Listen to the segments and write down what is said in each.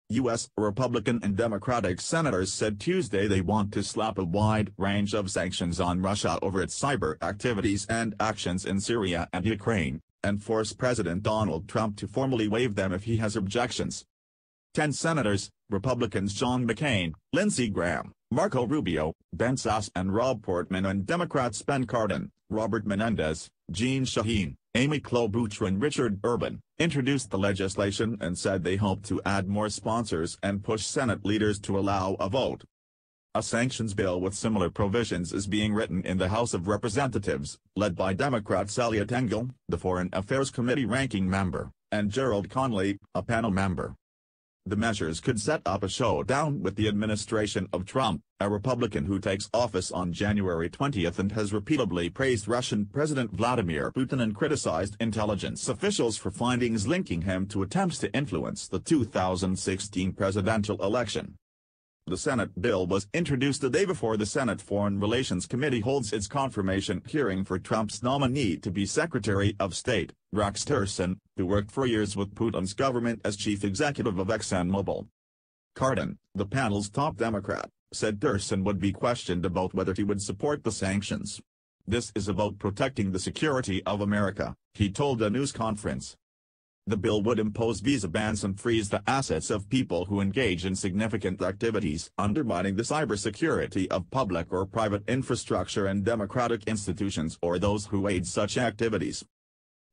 U.S. Republican and Democratic senators said Tuesday they want to slap a wide range of sanctions on Russia over its cyber activities and actions in Syria and Ukraine, and force President Donald Trump to formally waive them if he has objections. 10 senators, Republicans John McCain, Lindsey Graham, Marco Rubio, Ben Sasse and Rob Portman, and Democrats Ben Cardin, Robert Menendez, Jeanne Shaheen, Amy Klobuchar and Richard Urban, introduced the legislation and said they hope to add more sponsors and push Senate leaders to allow a vote. A sanctions bill with similar provisions is being written in the House of Representatives, led by Democrats Eliot Engel, the Foreign Affairs Committee ranking member, and Gerald Connolly, a panel member. The measures could set up a showdown with the administration of Trump, a Republican who takes office on January 20 and has repeatedly praised Russian President Vladimir Putin and criticized intelligence officials for findings linking him to attempts to influence the 2016 presidential election. The Senate bill was introduced the day before the Senate Foreign Relations Committee holds its confirmation hearing for Trump's nominee to be Secretary of State, Rex Tillerson, who worked for years with Putin's government as chief executive of ExxonMobil. Cardin, the panel's top Democrat, said Tillerson would be questioned about whether he would support the sanctions. "This is about protecting the security of America," he told a news conference. The bill would impose visa bans and freeze the assets of people who engage in significant activities undermining the cybersecurity of public or private infrastructure and democratic institutions or those who aid such activities.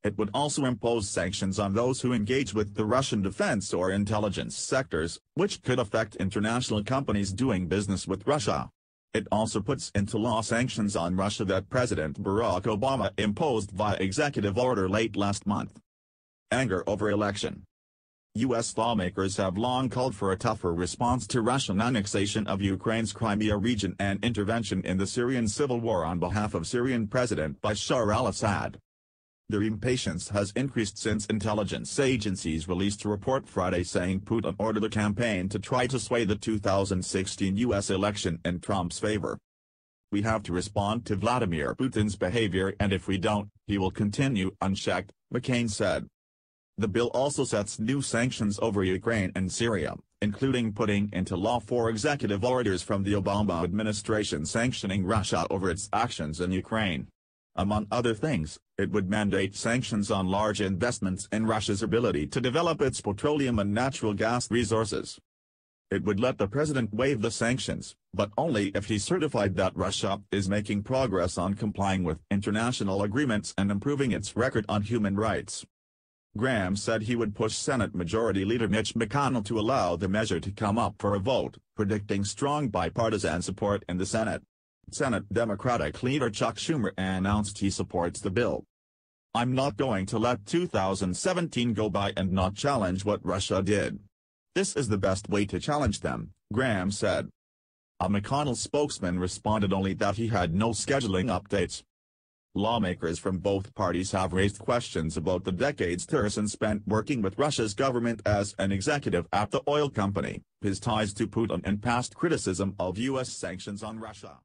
It would also impose sanctions on those who engage with the Russian defense or intelligence sectors, which could affect international companies doing business with Russia. It also puts into law sanctions on Russia that President Barack Obama imposed via executive order late last month. Anger over election. U.S. lawmakers have long called for a tougher response to Russian annexation of Ukraine's Crimea region and intervention in the Syrian civil war on behalf of Syrian President Bashar al-Assad. Their impatience has increased since intelligence agencies released a report Friday saying Putin ordered a campaign to try to sway the 2016 U.S. election in Trump's favor. "We have to respond to Vladimir Putin's behavior, and if we don't, he will continue unchecked," McCain said. The bill also sets new sanctions over Ukraine and Syria, including putting into law 4 executive orders from the Obama administration sanctioning Russia over its actions in Ukraine. Among other things, it would mandate sanctions on large investments in Russia's ability to develop its petroleum and natural gas resources. It would let the president waive the sanctions, but only if he certified that Russia is making progress on complying with international agreements and improving its record on human rights. Graham said he would push Senate Majority Leader Mitch McConnell to allow the measure to come up for a vote, predicting strong bipartisan support in the Senate. Senate Democratic leader Chuck Schumer announced he supports the bill. "I'm not going to let 2017 go by and not challenge what Russia did. This is the best way to challenge them," Graham said. A McConnell spokesman responded only that he had no scheduling updates. Lawmakers from both parties have raised questions about the decades Tillerson spent working with Russia's government as an executive at the oil company, his ties to Putin and past criticism of U.S. sanctions on Russia.